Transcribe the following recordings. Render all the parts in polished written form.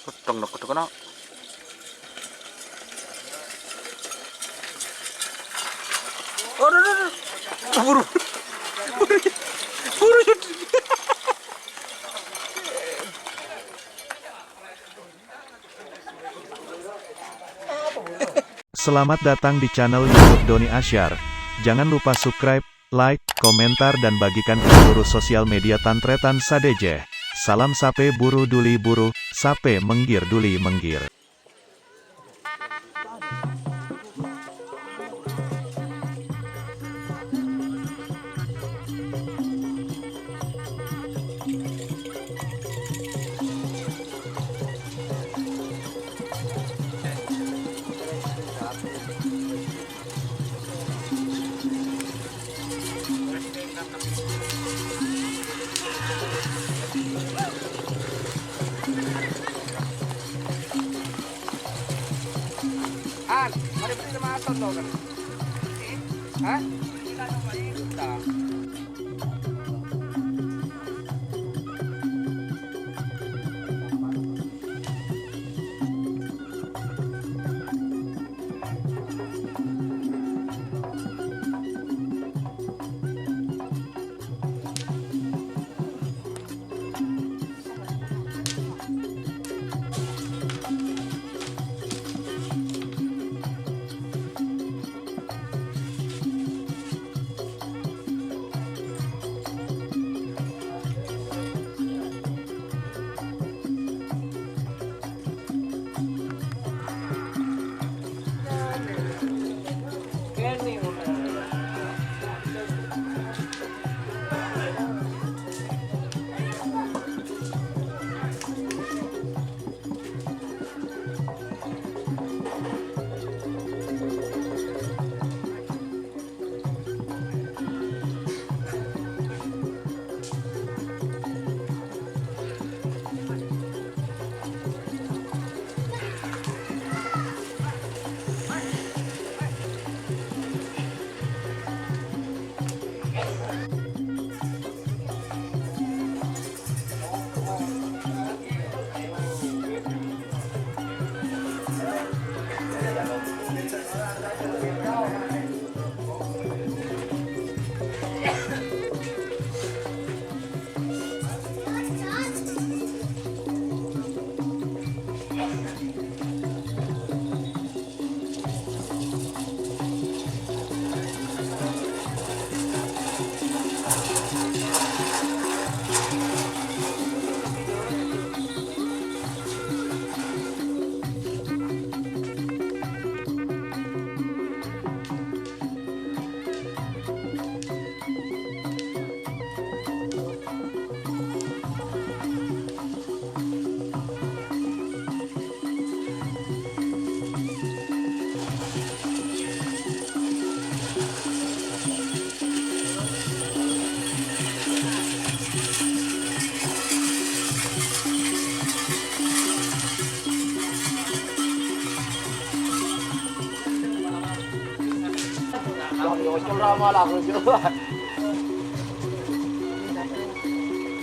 Kutong nak kutong nak. Oh, buru, buru. Selamat datang di channel YouTube Doni Asyar. Jangan lupa subscribe, like, komentar dan bagikan ke seluruh sosial media Tantretan Sadeje. Salam sape buru duli buru, sape menggir duli menggir. Mari beli sama Aston dong kan? Hah?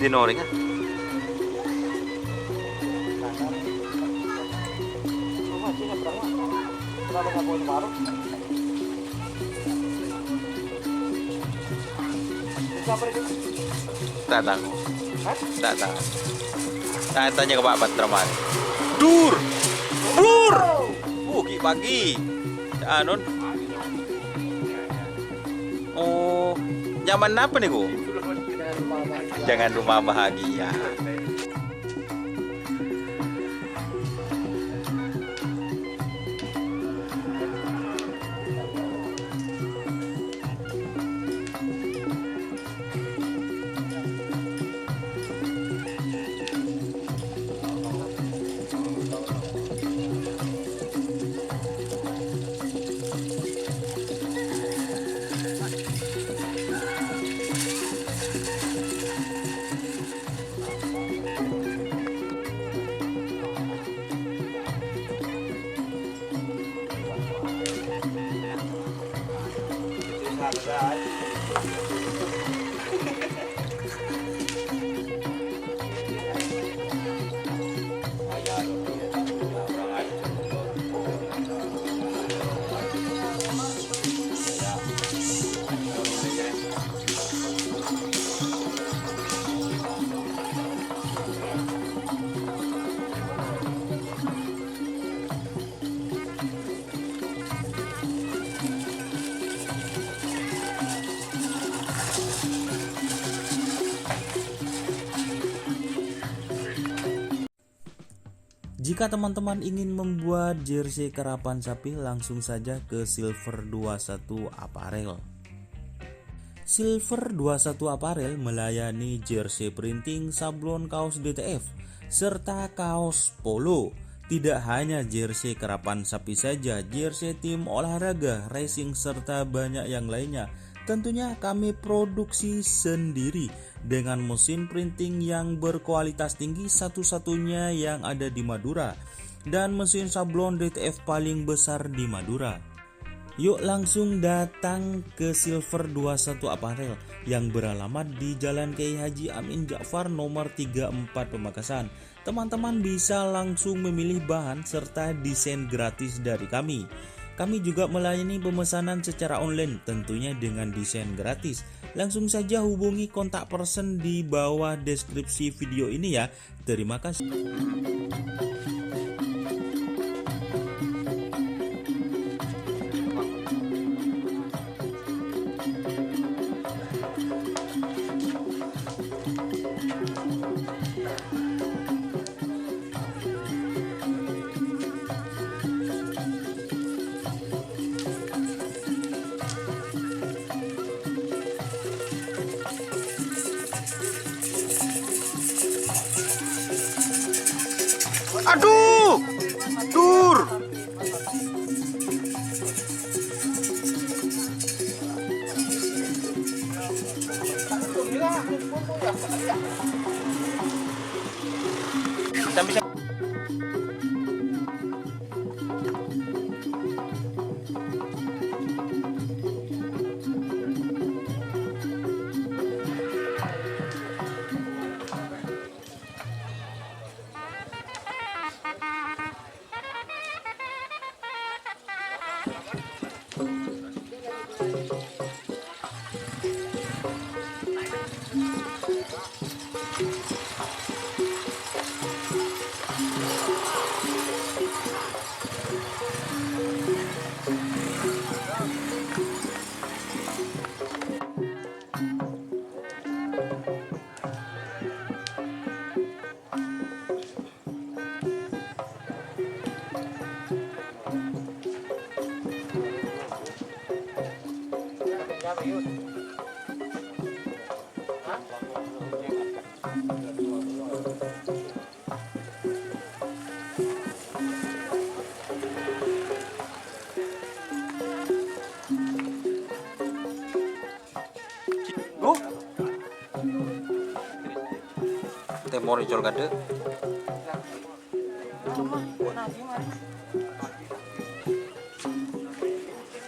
Dinoring ah. Datang. Datang. Saya tanya ke Pak Batraman. Dur. Blur. Pagi. Anon. Oh, nyaman apa nih, Bu? Jangan rumah bahagia. Jika teman-teman ingin membuat jersey karapan sapi, langsung saja ke Silver 21 Apparel. Silver 21 Apparel melayani jersey printing, sablon kaos DTF, serta kaos polo. Tidak hanya jersey karapan sapi saja, jersey tim olahraga, racing, serta banyak yang lainnya. Tentunya kami produksi sendiri dengan mesin printing yang berkualitas tinggi, satu-satunya yang ada di Madura, dan mesin sablon DTF paling besar di Madura. Yuk langsung datang ke Silver 21 Apparel yang beralamat di Jalan Kiai Haji Amin Ja'far nomor 34 Pamekasan. Teman-teman bisa langsung memilih bahan serta desain gratis dari kami. Kami juga melayani pemesanan secara online, tentunya dengan desain gratis. Langsung saja hubungi kontak person di bawah deskripsi video ini ya. Terima kasih. Aduh, dur. Bisa. Temor icol kade.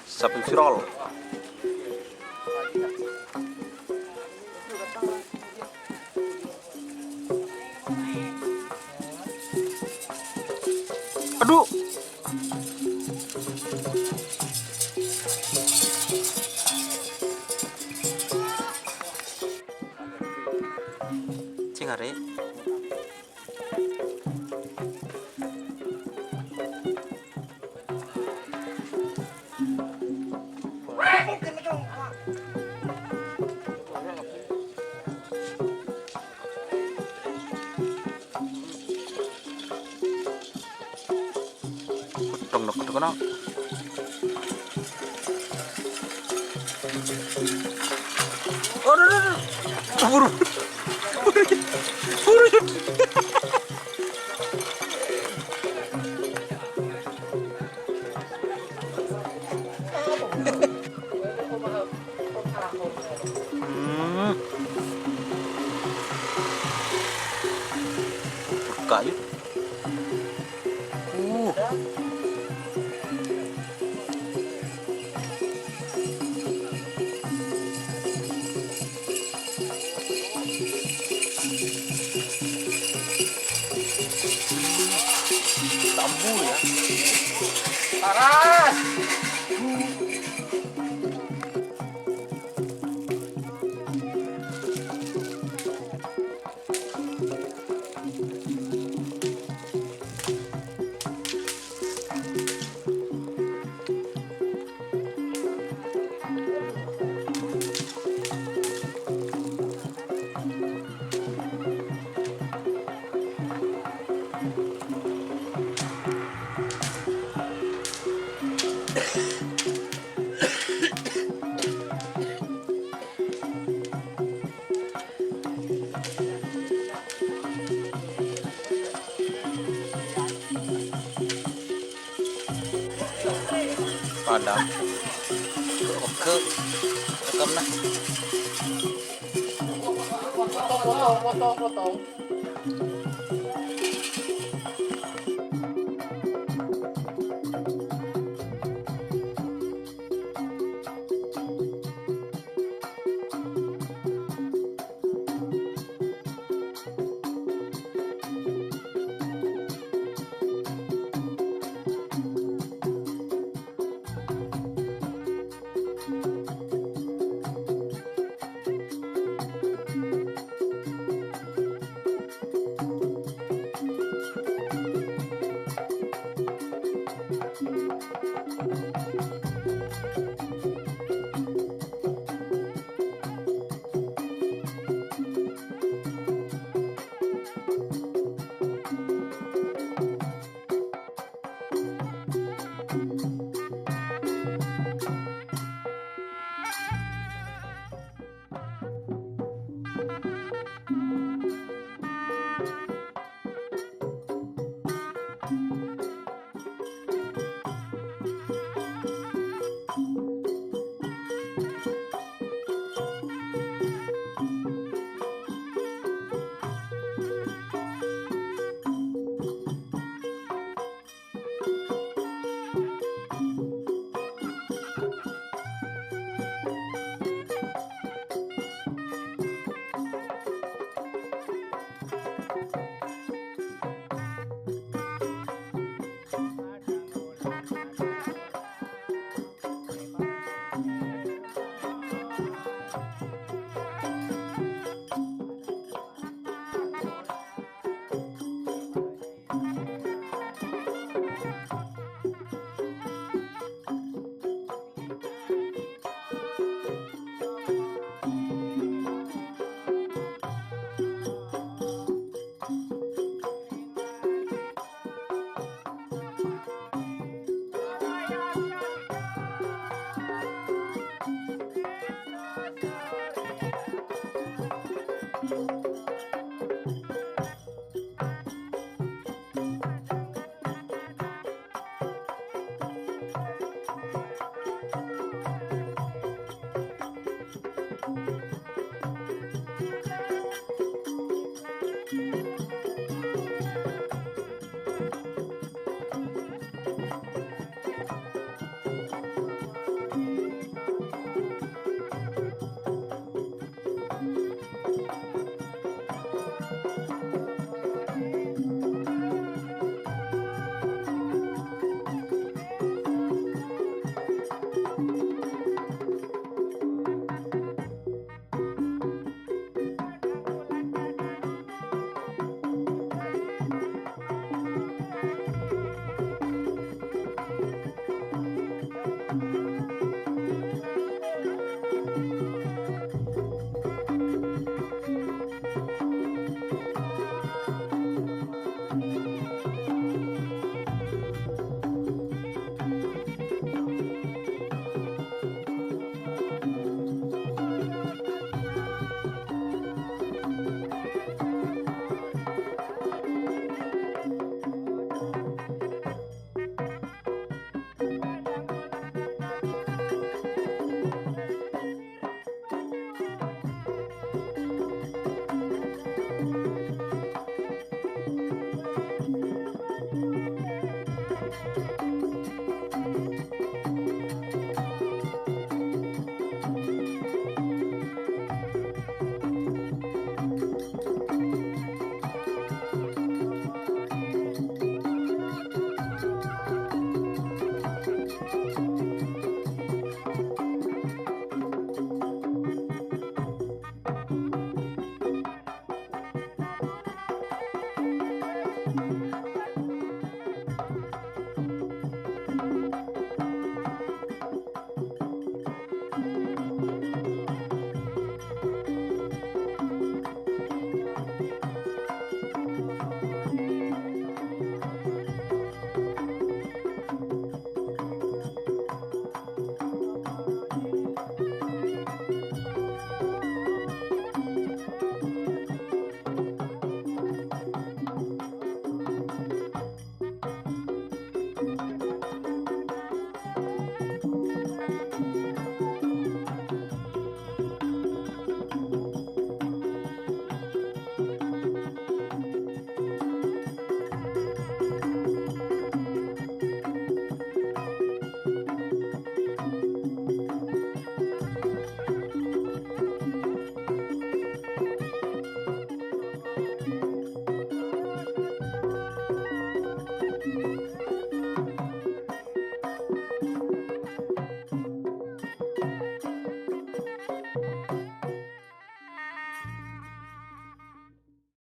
Sapi viral. Aduh. Cingare. Kena. Oh, buru. Kayu. Paras. Padam. Oke. Rekam nah. Potong.